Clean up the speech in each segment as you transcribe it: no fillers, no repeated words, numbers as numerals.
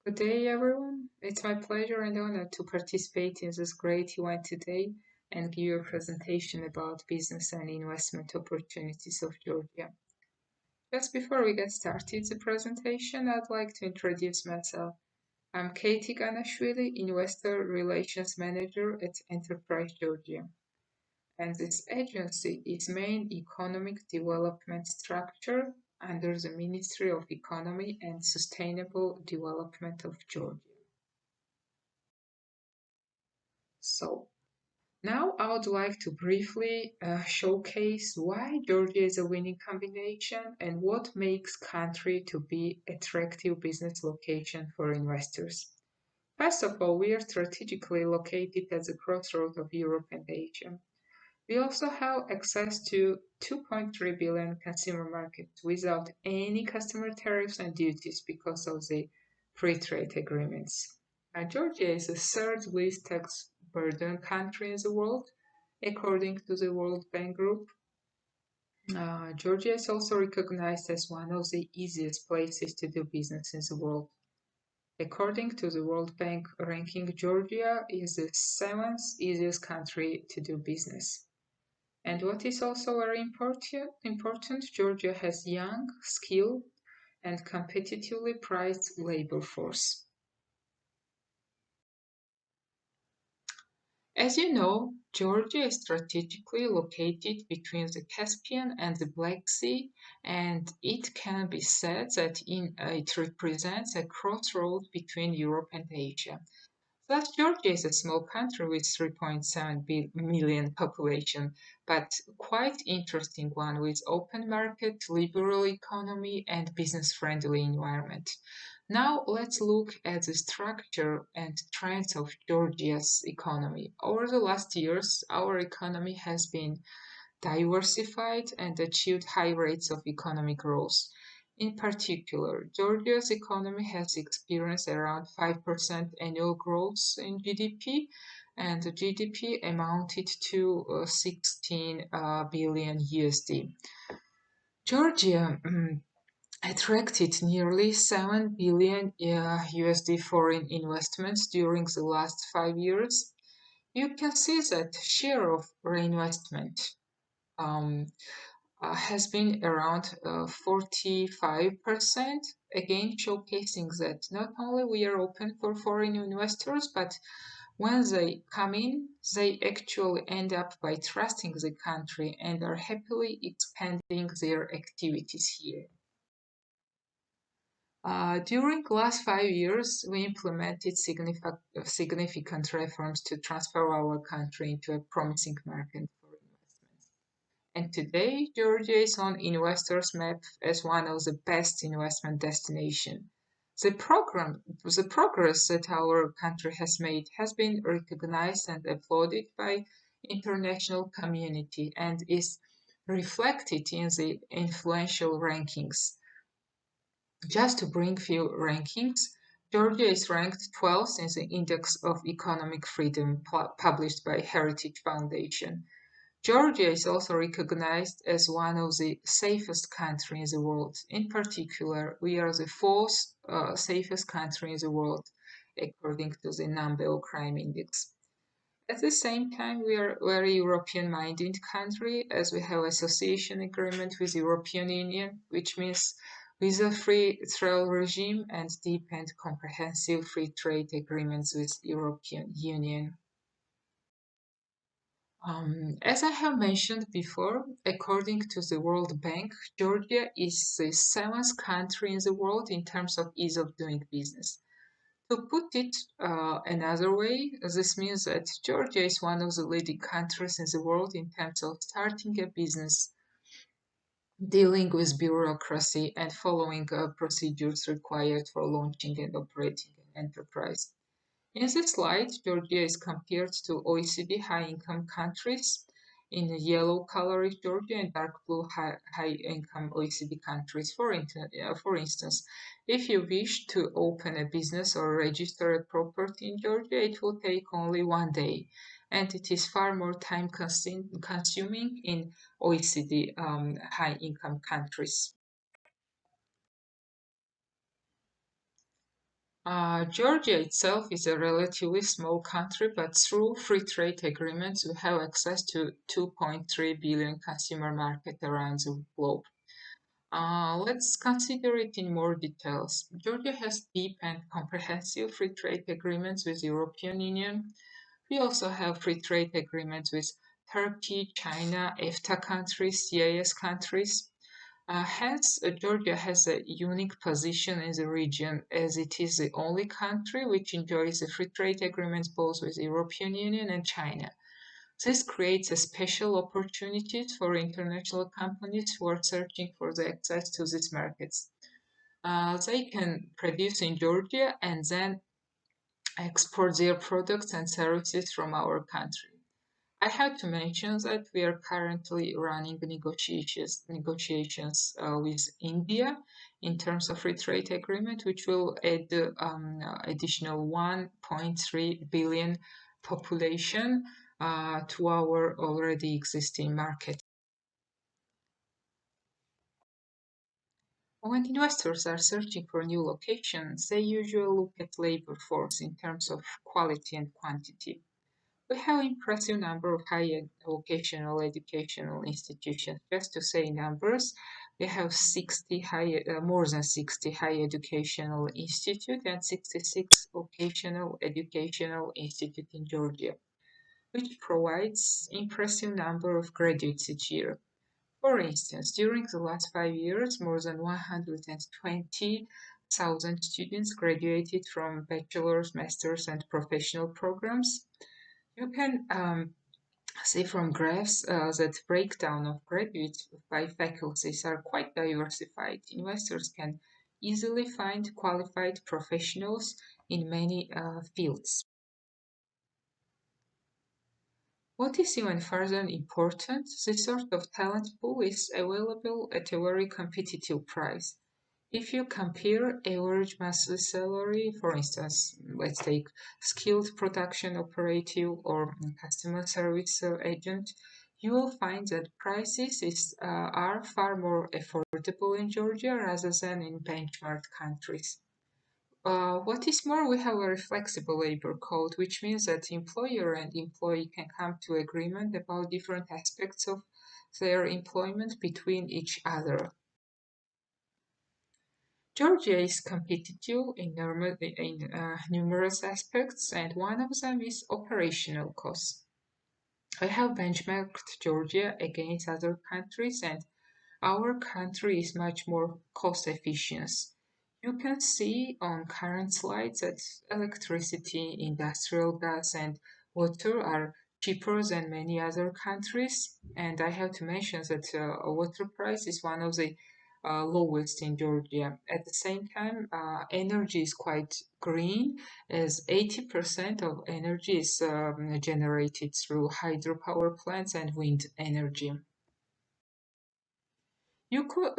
Good day, everyone. It's my pleasure and honor to participate in this great event today and give you a presentation about business and investment opportunities of Georgia. Just before we get started the presentation, I'd like to introduce myself. I'm Katie Ganashvili, Investor Relations Manager at Enterprise Georgia, and this agency is main economic development structure under the Ministry of Economy and Sustainable Development of Georgia. So, now I would like to briefly showcase why Georgia is a winning combination and what makes country to be attractive business location for investors. First of all, we are strategically located at the crossroads of Europe and Asia. We also have access to 2.3 billion consumer markets without any customer tariffs and duties because of the free trade agreements. Georgia is the third least tax burden country in the world, according to the World Bank Group. Georgia is also recognized as one of the easiest places to do business in the world. According to the World Bank ranking, Georgia is the seventh easiest country to do business. And what is also very important, Georgia has young, skilled, and competitively priced labor force. As you know, Georgia is strategically located between the Caspian and the Black Sea, and it can be said that it represents a crossroad between Europe and Asia. Thus, Georgia is a small country with 3.7 million population, but quite interesting one with open market, liberal economy, and business-friendly environment. Now let's look at the structure and trends of Georgia's economy. Over the last years, our economy has been diversified and achieved high rates of economic growth. In particular, Georgia's economy has experienced around 5% annual growth in GDP, and the GDP amounted to 16 billion USD. Georgia attracted nearly 7 billion USD foreign investments during the last 5 years. You can see that share of reinvestment um, has been around 45%, again showcasing that not only we are open for foreign investors, but when they come in, they actually end up by trusting the country and are happily expanding their activities here. During the last 5 years, we implemented significant reforms to transfer our country into a promising market for investments. And today, Georgia is on investors' map as one of the best investment destinations. The progress that our country has made has been recognized and applauded by international community and is reflected in the influential rankings. Just to bring few rankings, Georgia is ranked 12th in the Index of Economic Freedom published by Heritage Foundation. Georgia is also recognized as one of the safest countries in the world. In particular, we are the fourth safest country in the world, according to the Nambeo Crime Index. At the same time, we are a very European-minded country as we have association agreement with European Union, which means visa-free travel regime and deep and comprehensive free trade agreements with European Union. As I have mentioned before, according to the World Bank, Georgia is the seventh country in the world in terms of ease of doing business. To put it another way, this means that Georgia is one of the leading countries in the world in terms of starting a business, dealing with bureaucracy, and following procedures required for launching and operating an enterprise. In this slide, Georgia is compared to OECD high-income countries. In the yellow color is Georgia and dark blue high-income OECD countries. For instance, if you wish to open a business or register a property in Georgia, it will take only 1 day, and it is far more time consuming in OECD high-income countries. Georgia itself is a relatively small country, but through free trade agreements, we have access to 2.3 billion consumer market around the globe. Let's consider it in more details. Georgia has deep and comprehensive free trade agreements with European Union. We also have free trade agreements with Turkey, China, EFTA countries, CIS countries. Hence, Georgia has a unique position in the region as it is the only country which enjoys a free trade agreements both with the European Union and China. This creates a special opportunities for international companies who are searching for the access to these markets. They can produce in Georgia and then export their products and services from our country. I have to mention that we are currently running negotiations with India in terms of free trade agreement, which will add additional 1.3 billion population to our already existing market. When investors are searching for new locations, they usually look at labor force in terms of quality and quantity. We have impressive number of higher vocational educational institutions. Just to say numbers, we have 60 more than 60 higher educational institute and 66 vocational educational institute in Georgia, which provides impressive number of graduates each year. For instance, during the last 5 years, more than 120,000 students graduated from bachelor's, master's, and professional programs. You can see from graphs that breakdown of graduates by faculties are quite diversified. Investors can easily find qualified professionals in many fields. What is even further important, this sort of talent pool is available at a very competitive price. If you compare average monthly salary, for instance, let's take skilled production operative or customer service agent, you will find that are far more affordable in Georgia rather than in benchmark countries. What is more, we have a very flexible labor code, which means that employer and employee can come to agreement about different aspects of their employment between each other. Georgia is competitive in numerous aspects, and one of them is operational costs. I have benchmarked Georgia against other countries, and our country is much more cost efficient. You can see on current slides that electricity, industrial gas, and water are cheaper than many other countries. And I have to mention that water price is one of the lowest in Georgia. At the same time, energy is quite green, as 80% of energy is generated through hydropower plants and wind energy. You could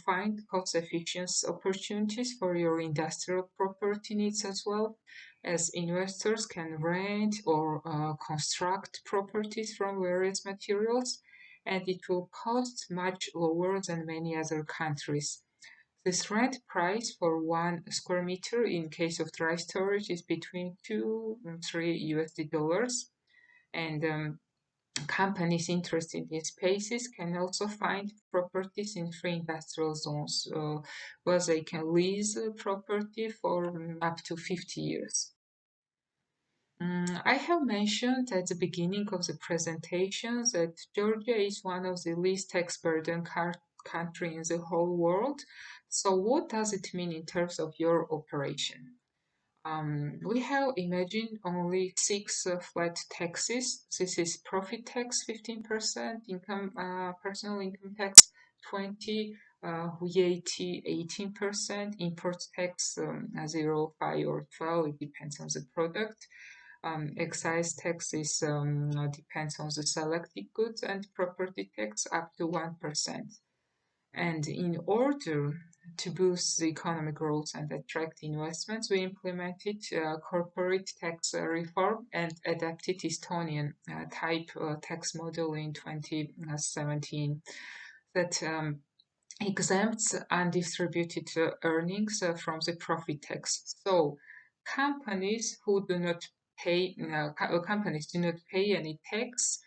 find cost efficient opportunities for your industrial property needs as well, as investors can rent or construct properties from various materials, and it will cost much lower than many other countries. This rent price for 1 square meter in case of dry storage is between 2 and 3 USD dollars, and companies interested in spaces can also find properties in free industrial zones where they can lease property for up to 50 years. I have mentioned at the beginning of the presentation that Georgia is one of the least tax burden country in the whole world. So what does it mean in terms of your operation? We have imagined only six flat taxes. This is profit tax 15%, income personal income tax 20, VAT 18%, import tax 0, 5, or 12. It depends on the product. Excise tax is depends on the selected goods, and property tax up to 1%. And in order to boost the economic growth and attract investments, we implemented corporate tax reform and adapted Estonian type tax model in 2017 that exempts undistributed earnings from the profit tax. So companies who do not pay companies do not pay any tax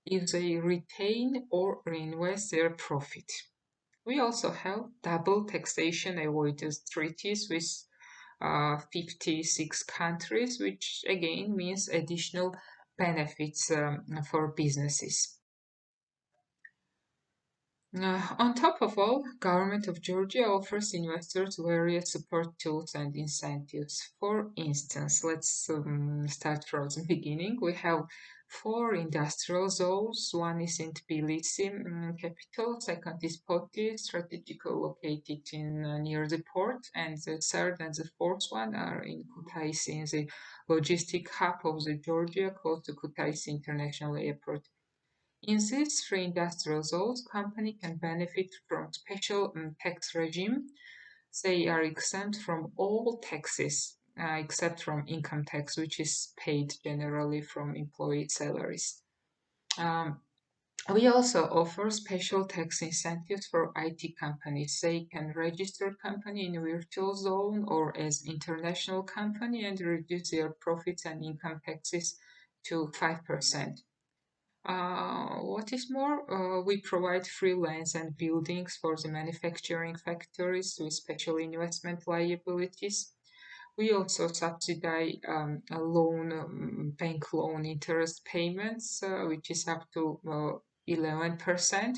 if they retain or reinvest their profit. We also have double taxation avoidance treaties with 56 countries, which again means additional benefits for businesses. On top of all, Government of Georgia offers investors various support tools and incentives. For instance, let's start from the beginning. We have four industrial zones. One is in Tbilisi capital, second is Poti, strategically located in near the port, and the third and the fourth one are in Kutaisi, in the logistic hub of the Georgia, close to Kutaisi International Airport. In these three industrial zones, company can benefit from special tax regime. They are exempt from all taxes except from income tax, which is paid generally from employee salaries. Um, we also offer special tax incentives for IT companies. They can register company in a virtual zone or as international company and reduce their profits and income taxes to 5%. What is more, we provide free lands and buildings for the manufacturing factories with special investment liabilities. We also subsidize a loan, bank loan interest payments, which is up to 11%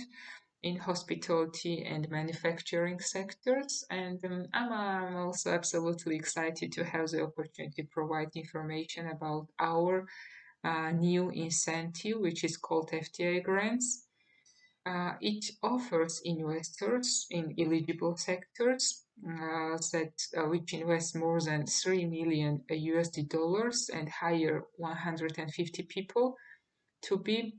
in hospitality and manufacturing sectors. And I'm also absolutely excited to have the opportunity to provide information about our new incentive, which is called FTI grants. It offers investors in eligible sectors which invest more than 3 million USD dollars and hire 150 people to be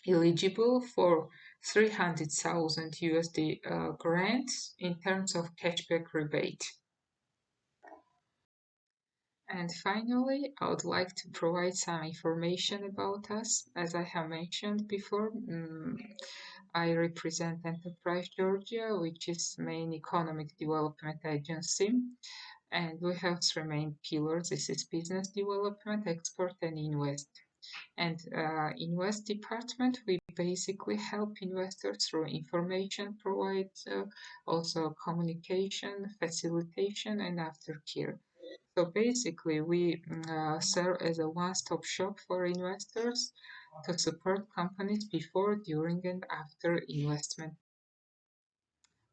eligible for 300,000 USD grants in terms of cashback rebate. And finally, I would like to provide some information about us. As I have mentioned before, I represent Enterprise Georgia, which is main economic development agency. And we have three main pillars. This is business development, export, and invest. And invest department, we basically help investors through information, provide also communication, facilitation, and aftercare. So basically, we serve as a one-stop shop for investors to support companies before, during, and after investment.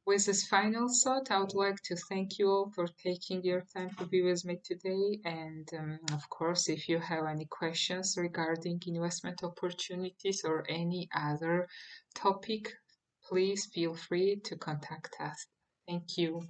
With this final thought, I would like to thank you all for taking your time to be with me today. And of course, if you have any questions regarding investment opportunities or any other topic, please feel free to contact us. Thank you.